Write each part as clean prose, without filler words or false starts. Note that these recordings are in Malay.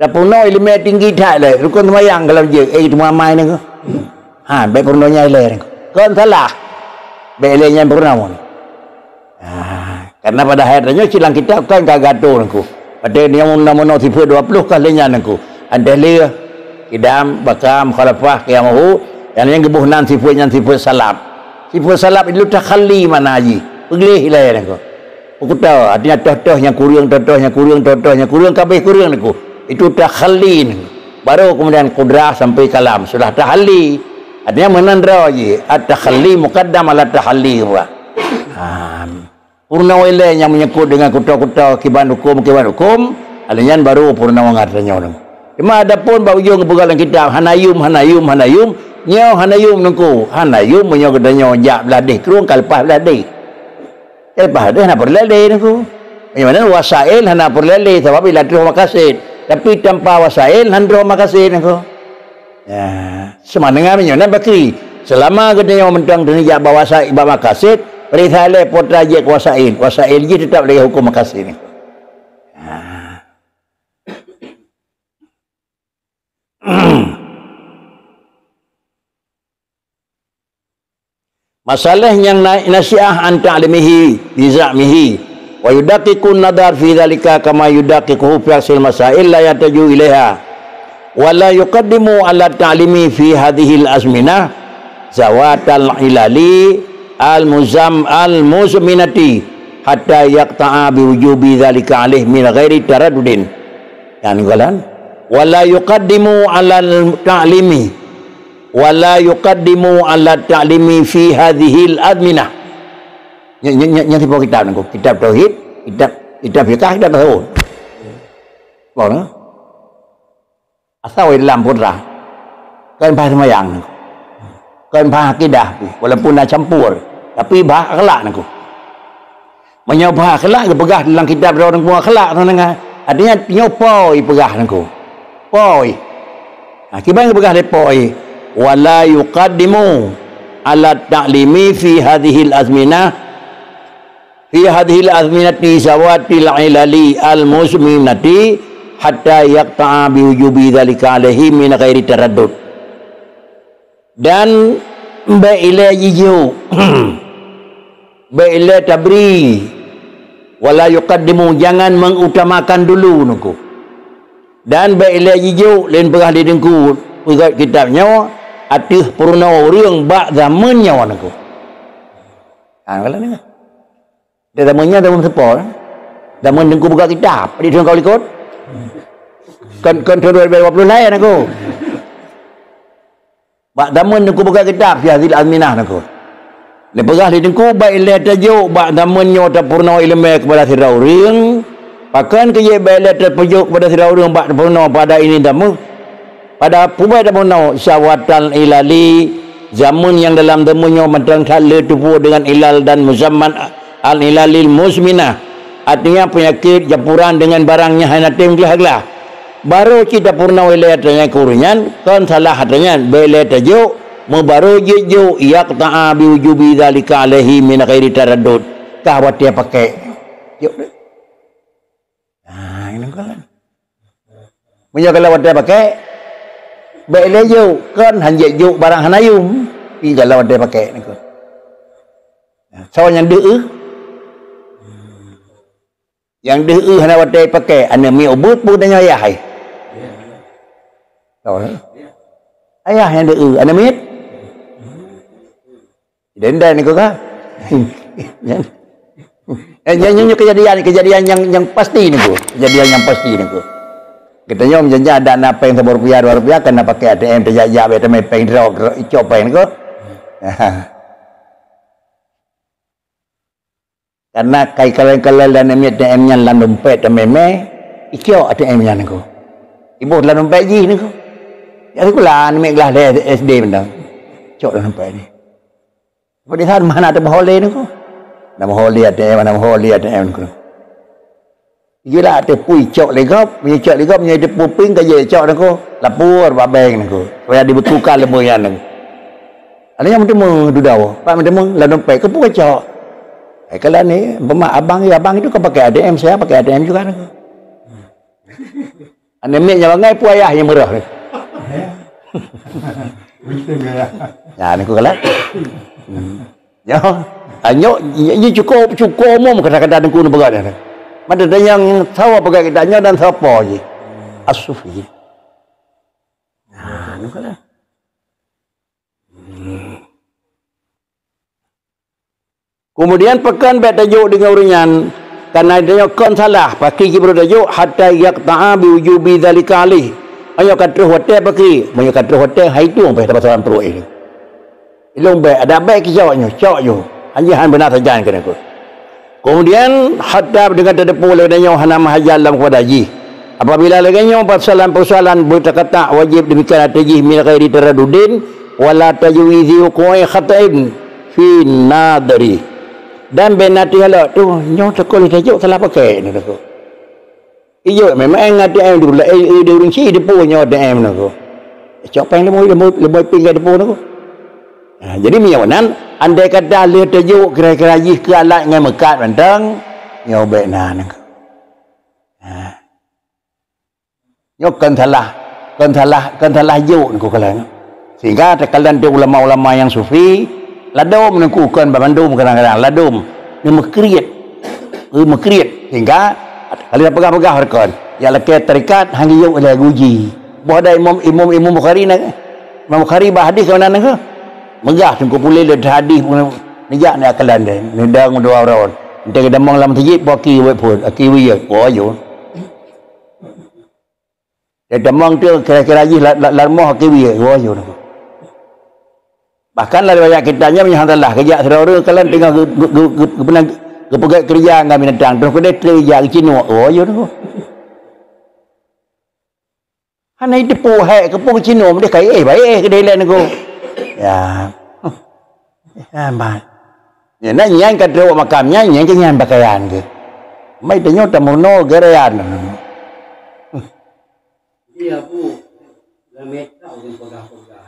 purno ilmu tinggi tak le rukun semayang kalau je cuma main ni baik purnonya le kan salah baik le yang purno karena pada akhirnya silang kita kan kagato nangku pada ni yang nama tipe 20 kalinya nangku ada le idam bakam khalafah qiyamahu yang gebuh nan tipe salap itu takhalli mana haji pilih le nangku ukuta artinya toh yang kurang kabeh kurang nangku itu takhalli baru kemudian qudrah sampai kalam sudah tahalli artinya menandra je at-takhalli muqaddam ala tahalli purna wile yang menyangkut dengan kuta-kuta kiban hukum alian baru purna ngartanya orang cuma adapun ba ujung pegalan kitab hanayum nyau hanayum nungku hanayum menyo gedanya jak beladih kerung kalpah beladih dah nak berladih nungku mana wasail hana berladih sebab bila terus makasid tapi tanpa wasail handro makasih nako ya semana dengan nak bakri selama gedenya mentang dunia bawa wasail bawa makasih perihale potra je wasail je tetap lagi hukum makasih ni masalah yang nasiah an ta'limihi bizamihi wa yudaqiqun nadar fi dhalika kama yudaqiquhu fi asil masail la yataju ilaiha wa la yuqaddimu ala ta'limi fi hadhihi al-azminah zawatal ilali al-muzminati hatta yaqta'a bi wujubi dhalika alaih min ghairi taraddudin yani qalan wa la yuqaddimu ala ta'limi wa la yuqaddimu ala ta'limi fi hadhihi al-azminah yang tiba kitab nangku kitab tauhid kitab fiqh kitab tasawuf boleh asal dalam putra kan bahasa semayang nangku kan bahasa akidah walaupun dah campur tapi bahasa akhlak nangku menyobah akhlak pegah dalam kitab orang pun akhlak nangku artinya nyopoi pegah nangku poi akibat pegah lepoi wala yuqaddimu ala ta'limi fi hadhihi al-azminah fi hadhil azminati zawatil ilali al-musminati hatta yaqta'a bi wujubi dhalika alaihi min ghairi taraddud dan ba'ila jijo ba'ila tabri wala yuqaddimu jangan mengutamakan dulu nuku dan ba'ila jijo lain perah di dengku pegat kitabnya atih purna orang bak zamannya nuku kalau ni dia zamannya zaman sepol zaman dengku buka kitab di dalam kau ikut kan 2020 lain aku bak zaman dengku buka kitab fi hadhil azminah aku lepegah di dengku ba ila tajuk bak zamannya ta purna ilmu kepada sirau ring pakan ke ye ba ila tajuk kepada sirau ring bak purna pada ini damu pada pubai da purna syawatal ilali zaman yang dalam demunya mentang kala tubuh dengan ilal dan muzamman al-ilalil musminah artinya penyakit japuran dengan barangnya hanatim gelaglah baru kita purna wilayah tanya kuringan kan salah hatanya wilayah tajuk mubaru jiju yaqta'a bi wujubi dhalika alaihi min ghairi taraddud kawat dia pakai yuk ini kan punya kalau dia pakai wilayah jauh kan hanya jauh barang hanayum pi kalau dia pakai ni kan soalnya deu yang dia hana wadai pakai ana mi ubut pun tanya ayah ai tahu ayah yang dia ana mi denda ni kau kan yang kejadian yang pasti ni tu kejadian yang pasti ni tu kita nyom janji ada nak peng ₹1 2 kena pakai ATM terjajah be temai peng drog icop peng ni ko karena kai kalau dan ATM nya lan dompet tememe ikio ATM nya niko ibu lan dompet ji niko ya aku lan mek lah SD benda cok lan dompet ni pada saat mana ada bahole niko nama hole ATM nama hole ATM niko gila ada pui cok legap punya ada puping ka je cok niko lapor babeng niko supaya dibutuhkan lemoyan niko adanya mentemu dudau pak mentemu lan dompet ke pun cok kalau ni abang itu kau pakai ATM saya pakai ATM juga Anemik yang bangai pun ayah yang merah ni. Ya, ni aku kalah. Ya, anyok ini cukup umum kata-kata dengku ni berat ni. Mana ada yang tahu apa katanya dan siapa je. As-Sufi. Nah, ni kalah. Kemudian pekan bet tajuk dengan urian karena dia kon salah pakai kibru tajuk hatta yaqta'a bi wujubi dzalika alih. Ayo kata hotel pakai, ayo kata hotel hai tu sampai dapat orang perut ini. Ilung baik ada baik kijaunya, cok yo. Anjihan benar saja kan aku. Kemudian hatta dengan dedepu ledanya hana mahajalam kepada haji. Apabila laganya persoalan berkata wajib demikian tajih min ghairi taraddudin wala tajwizi qawai khata'in fi nadri. Dan benati halak tu nyo tekol tajuk salah pakai ni aku. Iyo memang ngati am dulu dia urang si depo nyo dem aku. Cok pang lemoi pinggir depo aku. Jadi miawanan andai kata le tajuk kira-kira jih ke alat ngai mekat bantang nyo baik nan aku. Nyo kan salah juk aku kalang. Sehingga terkalan dia ulama-ulama yang sufi ladum menengkukan bandum kadang-kadang ladum ni mekriat sehingga kalau dia pegang-pegang harkan ya lekat terikat hang yuk ada guji boh ada imam Bukhari nak Imam Bukhari bah hadis mana nak megah tunggu pulih le hadis nejak ni akalan dia ni dang dua orang entah kita mong lam tajid boki we pun aki we oh yo dia demang tu kira-kira ji larmoh aki we oh yo bahkan lah banyak kitanya menyahantalah kerja saudara kalian tengah kepegat kerja dengan binatang terus kedai kerja ke Cina oh ya tu hana itu pohek kepung Cina dia kai baik kedai lain aku ya ya nak nyan kata awak makamnya nyan ke nyan pakaian ke mai tanya tamono gerean dia bu lamet tahu yang pegah-pegah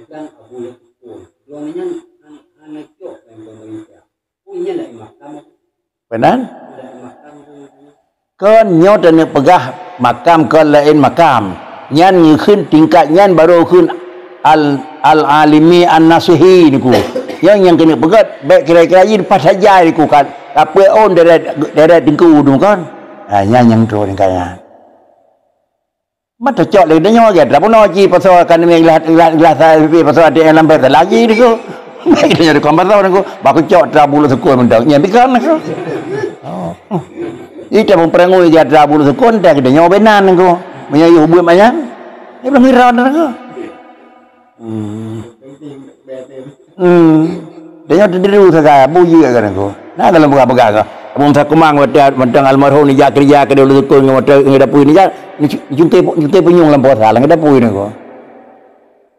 dan Abu Yusuf, duanya anak cok yang pemerintah. Punya nak makam. Benar? Kan nyot dan pegah makam kan lain makam. Nyan ngikhin tingkat nyan baru khun al-alimi an-nasihi niku. Yang kena pegat baik kira-kira ini pas saja niku kan. Apa on deret tingku tu kan. Nyan yang tu tingkatnya. Mata cok lagi dia nyawa tak pun haji pasal kan ni gelas pasal ada yang lambat lagi ni ko. Baik dia ada kamar tahu aku. Baku cok trabulu sekul mendang. Nya bikan aku. Oh. Itu pun perangui dia trabulu sekul tak dia nyawa benan aku. Menyayu hubung banyak. Dia belum ngira aku. Dia nyawa terdiru saja buji kan aku. Nah dalam buka-buka aku. Abang sakumang wata almarhum ni jak kerja ke dulu sekul ngota ngedapui ni jak junte penyung lam puasa lang ngedapui ni ko.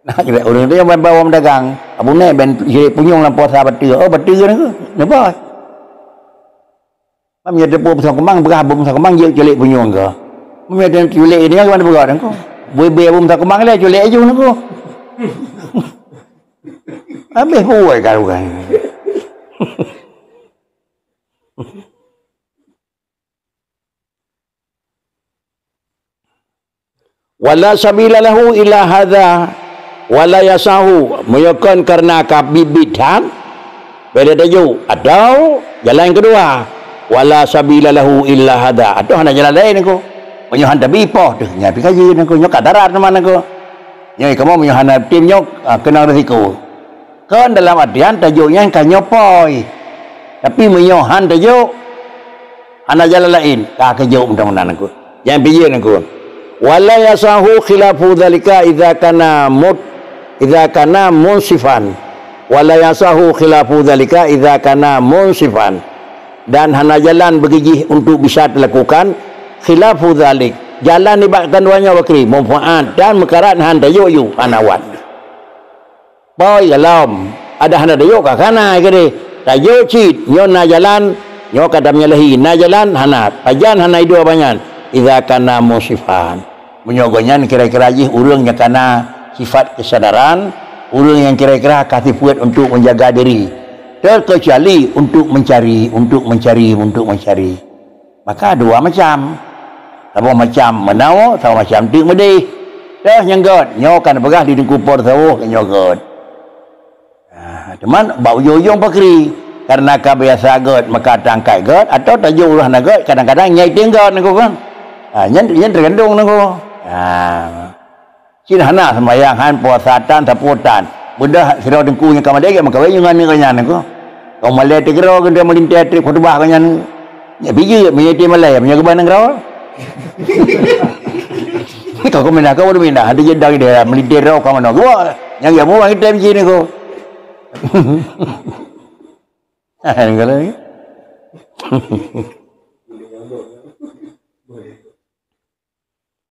Nah kira orang dia bawa dagang. Abang ni ben penyung lam puasa betul. Oh betul ni ko. Napa? Mamnya depo sakumang berah abang sakumang je celik penyung ko. Mamnya dan celik ni mana berat ko. Bui abang sakumang le celik aju ni ko. Habis buai kalau kan. Wala sabila lahu ila hadza wala yasahu meyakan karena kabibidhan beda tajuk atau jalan kedua wala sabila lahu illa hadza atau hanya jalan lain aku menyohan tabi poh tu nya pi kaji aku nyok darat mana aku nyai kamu menyohan tim nyok kena risiko kan dalam artian tajuknya kan nyopoi tapi menyohan tajuk ana jalan lain ka kejuk mudah-mudahan aku yang piye aku wala yasahu khilafu dzalika idza kana munsifan wala yasahu khilafu dzalika idza kana munsifan dan hana jalan begigih untuk bisa dilakukan khilafu dzalik jalan ibaratkan duanya wakri manfaat dan mekarat han dayu anawan boy alam ada hana dayu ka kana gede dayu cit nyona jalan nyo kadamnya lahi na jalan hana pajan hana dua banyak idza kana musifan menyogonya kira-kira jih urangnya kana sifat kesadaran urang yang kira-kira kasih buat untuk menjaga diri terkecuali untuk mencari maka dua macam Sama macam menau, sama macam tu medi. Dah yang god, nyokan pegah di kupur tahu nyokot. Cuman bau yoyong pakri karena kebiasa god maka tangkai god atau tajuk lah nak god kadang-kadang nyai tinggal nak kan. Nyen tergantung nak. Cina hana sembahyang han puasatan taputan. Budak sira dengku nya kamadege maka we ngan kanyan nak. Kau malai tegero kan dia melintai trip khutbah kanyan. Ya biji menyeti malai punya keban ngrau. Kau kau minda kau minda ada jedang dia melintai rau kau mana gua yang ya mau kita biji ni kau. Kalau ni